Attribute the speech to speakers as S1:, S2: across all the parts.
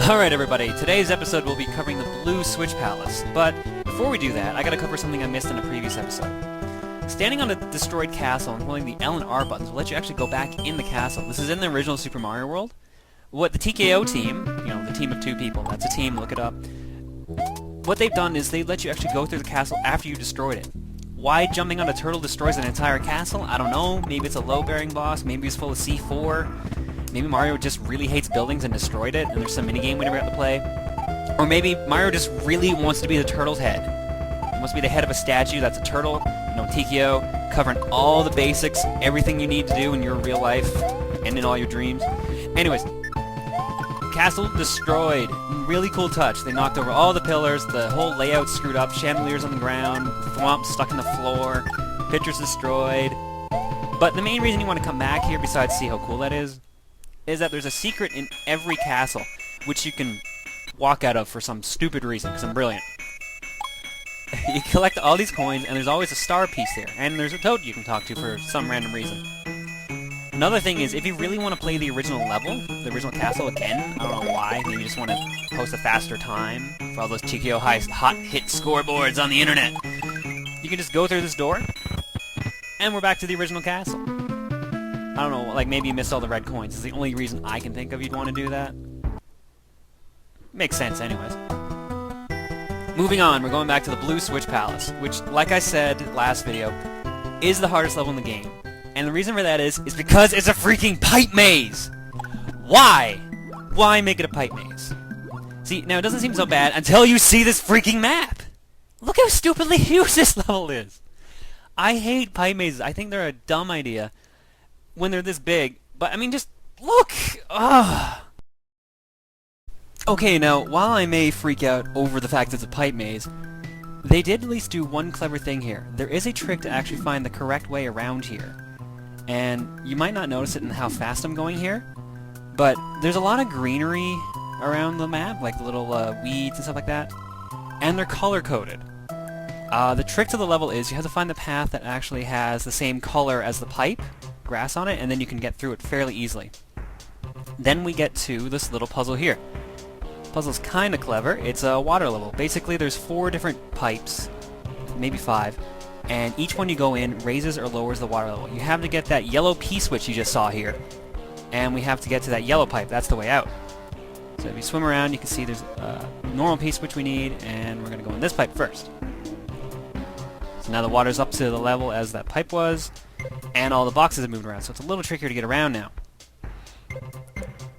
S1: Alright everybody, today's episode will be covering the Blue Switch Palace, but before we do that, I gotta cover something I missed in a previous episode. Standing on a destroyed castle and holding the L and R buttons will let you actually go back in the castle. This is in the original Super Mario World. What the TKO team, the team of 2 people, that's a team, look it up. What they've done is they let you actually go through the castle after you destroyed it. Why jumping on a turtle destroys an entire castle? I don't know. Maybe it's a low-bearing boss, maybe it's full of C4. Maybe Mario just really hates buildings and destroyed it, and there's some minigame we never got to play. Or maybe Mario just really wants to be the turtle's head. He wants to be the head of a statue that's a turtle, TKO, covering all the basics, everything you need to do in your real life, and in all your dreams. Anyways, castle destroyed. Really cool touch. They knocked over all the pillars, the whole layout screwed up, chandeliers on the ground, thwomp stuck in the floor, pictures destroyed. But the main reason you want to come back here, besides see how cool that is that there's a secret in every castle, which you can walk out of for some stupid reason, because I'm brilliant. You collect all these coins, and there's always a star piece there, and there's a toad you can talk to for some random reason. Another thing is, if you really want to play the original level, the original castle again, I don't know why, maybe you just want to post a faster time for all those TKO hot hit scoreboards on the internet, you can just go through this door, and we're back to the original castle. I don't know, like maybe you missed all the red coins. It's the only reason I can think of you'd want to do that. Makes sense anyways. Moving on, we're going back to the Blue Switch Palace, which, like I said last video, is the hardest level in the game. And the reason for that is because it's a freaking pipe maze! Why? Why make it a pipe maze? See, now it doesn't seem so bad until you see this freaking map! Look how stupidly huge this level is! I hate pipe mazes. I think they're a dumb idea when they're this big, but I mean, just look! Ugh. Okay, now, while I may freak out over the fact it's a pipe maze, they did at least do one clever thing here. There is a trick to actually find the correct way around here. And you might not notice it in how fast I'm going here, but there's a lot of greenery around the map, like the little weeds and stuff like that, and they're color-coded. The trick to the level is you have to find the path that actually has the same color as the pipe, grass on it, and then you can get through it fairly easily. Then we get to this little puzzle here. Puzzle's kind of clever. It's a water level. Basically, there's 4 different pipes, maybe 5, and each one you go in raises or lowers the water level. You have to get that yellow P-switch you just saw here, and we have to get to that yellow pipe. That's the way out. So if you swim around, you can see there's a normal P-switch we need, and we're going to go in this pipe first. So now the water's up to the level as that pipe was, and all the boxes have moved around, so it's a little trickier to get around now.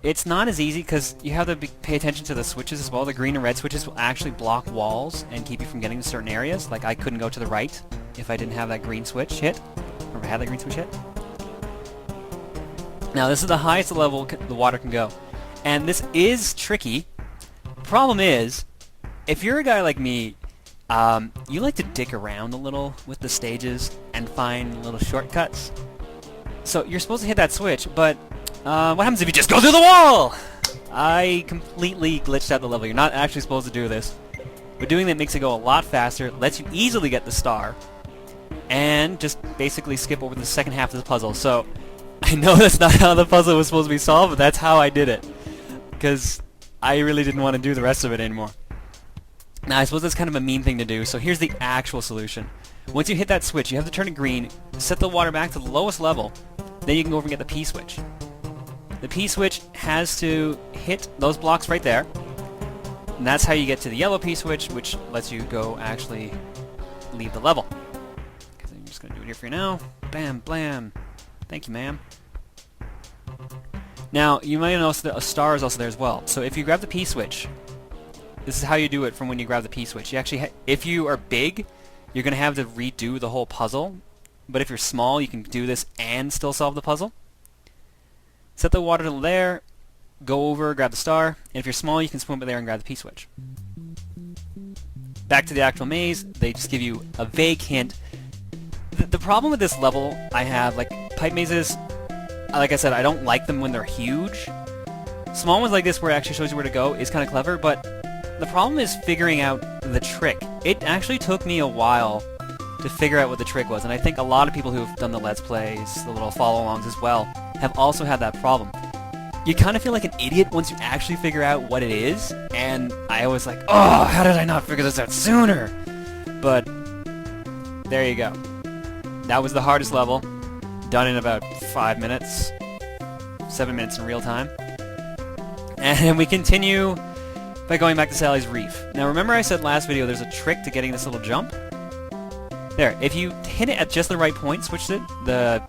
S1: It's not as easy because you have to pay attention to the switches as well. The green and red switches will actually block walls and keep you from getting to certain areas. Like I couldn't go to the right if I didn't have that green switch hit, or if I had that green switch hit. Now this is the highest level the water can go, and this is tricky. Problem is, if you're a guy like me, you like to dick around a little with the stages and find little shortcuts. So you're supposed to hit that switch, but what happens if you just go through the wall? I completely glitched out the level. You're not actually supposed to do this. But doing that makes it go a lot faster, lets you easily get the star, and just basically skip over the second half of the puzzle. So I know that's not how the puzzle was supposed to be solved, but that's how I did it. Because I really didn't want to do the rest of it anymore. Now, I suppose that's kind of a mean thing to do, so here's the actual solution. Once you hit that switch, you have to turn it green, set the water back to the lowest level, then you can go over and get the P-switch. The P-switch has to hit those blocks right there, and that's how you get to the yellow P-switch, which lets you go actually leave the level. Okay, I'm just going to do it here for you now. Bam, blam. Thank you, ma'am. Now, you might notice that a star is also there as well. So if you grab the P-switch, this is how you do it from when you grab the P-switch. You actually, if you are big, you're going to have to redo the whole puzzle. But if you're small, you can do this and still solve the puzzle. Set the water to there, go over, grab the star, and if you're small, you can swim over there and grab the P-switch. Back to the actual maze, they just give you a vague hint. The problem with this level I have, like, pipe mazes, like I said, I don't like them when they're huge. Small ones like this where it actually shows you where to go is kind of clever, but the problem is figuring out the trick. It actually took me a while to figure out what the trick was, and I think a lot of people who have done the Let's Plays, the little follow-alongs as well, have also had that problem. you kind of feel like an idiot once you actually figure out what it is, and I was like, oh, how did I not figure this out sooner? But there you go. That was the hardest level, done in about 5 minutes, 7 minutes in real time. And we continue by going back to Sally's Reef. Now remember I said last video there's a trick to getting this little jump? There, if you hit it at just the right point, switch it, the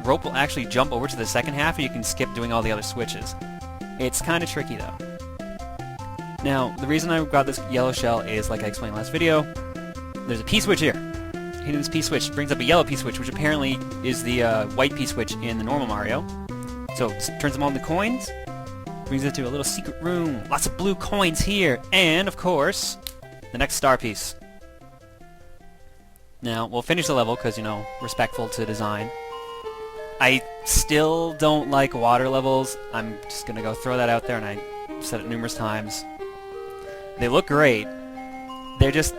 S1: rope will actually jump over to the second half and you can skip doing all the other switches. It's kind of tricky though. Now, the reason I got this yellow shell is, like I explained last video, there's a P-switch here. Hitting this P-switch brings up a yellow P-switch, which apparently is the white P-switch in the normal Mario. So, turns them all into coins, brings it to a little secret room. Lots of blue coins here, and, of course, the next star piece. Now, we'll finish the level because, you know, respectful to design. I still don't like water levels. I'm just going to go throw that out there, and I said it numerous times. They look great. They're just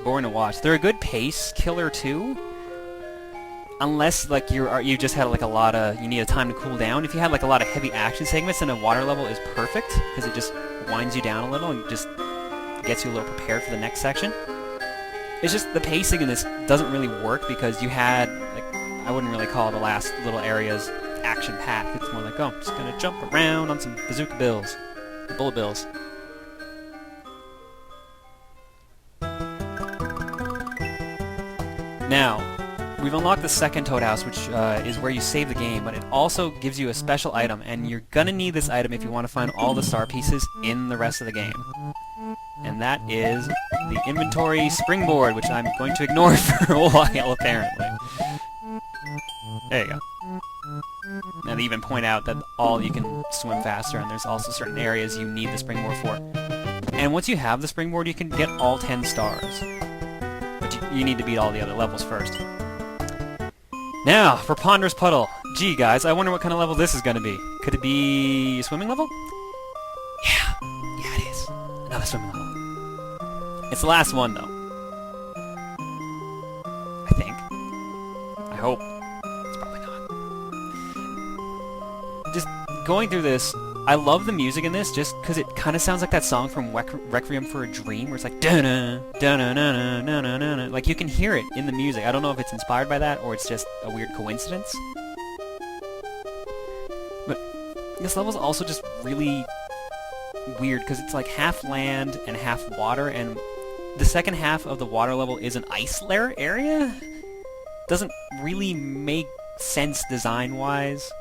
S1: boring to watch. They're a good pace killer too, unless like you just had like you need a time to cool down. If you had like a lot of heavy action segments, then a water level is perfect because it just winds you down a little and just gets you a little prepared for the next section. It's just the pacing in this doesn't really work because you had like, I wouldn't really call the last little areas action-packed. It's more like, oh, I'm just gonna jump around on some bazooka bills, bullet bills. Now, we've unlocked the second Toad House, which is where you save the game, but it also gives you a special item, and you're gonna need this item if you want to find all the star pieces in the rest of the game. And that is the inventory springboard, which I'm going to ignore for a while, apparently. There you go. Now they even point out that you can swim faster, and there's also certain areas you need the springboard for. And once you have the springboard, you can get all 10 stars. You need to beat all the other levels first. Now, for Ponderous Puddle. Gee, guys, I wonder what kind of level this is going to be. Could it be a swimming level? Yeah, it is. Another swimming level. It's the last one, though. I think. I hope. It's probably not. Just going through this, I love the music in this just because it kind of sounds like that song from Requiem for a Dream where it's like da-na, da-na, na-na-na-na-na. Like you can hear it in the music. I don't know if it's inspired by that or it's just a weird coincidence. But this level's also just really weird because it's like half land and half water, and the second half of the water level is an ice layer area? Doesn't really make sense design-wise.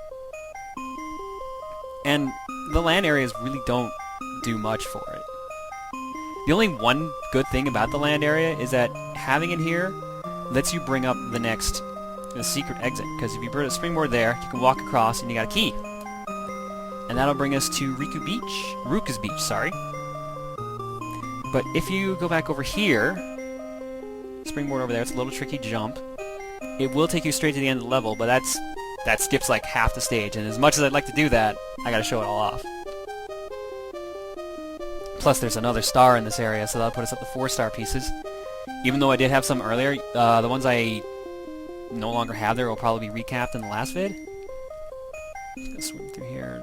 S1: And the land areas really don't do much for it. The only one good thing about the land area is that having it here lets you bring up the secret exit. Because if you put a springboard there, you can walk across and you got a key. And that'll bring us to Ruka's Beach, sorry. But if you go back over here, springboard over there, it's a little tricky jump. It will take you straight to the end of the level, but that skips like half the stage, and as much as I'd like to do that, I gotta show it all off. Plus there's another star in this area, so that'll put us up to 4 star pieces. Even though I did have some earlier, the ones I no longer have there will probably be recapped in the last vid. Just gonna swim through here.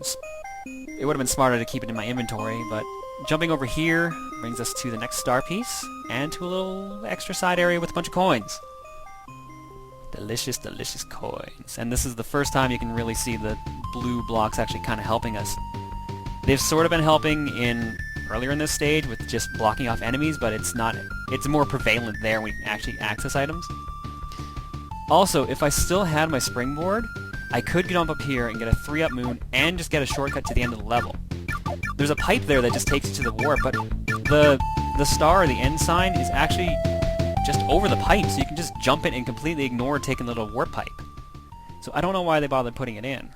S1: It would have been smarter to keep it in my inventory, but jumping over here brings us to the next star piece, and to a little extra side area with a bunch of coins. Delicious, delicious coins. And this is the first time you can really see the blue blocks actually kind of helping us. They've sort of been helping earlier in this stage with just blocking off enemies, but it's more prevalent there when we can actually access items. Also, if I still had my springboard, I could jump up here and get a 3-up moon and just get a shortcut to the end of the level. There's a pipe there that just takes you to the warp, but the star, the end sign, is actually just over the pipe, so you can just jump it and completely ignore taking the little warp pipe. So I don't know why they bothered putting it in.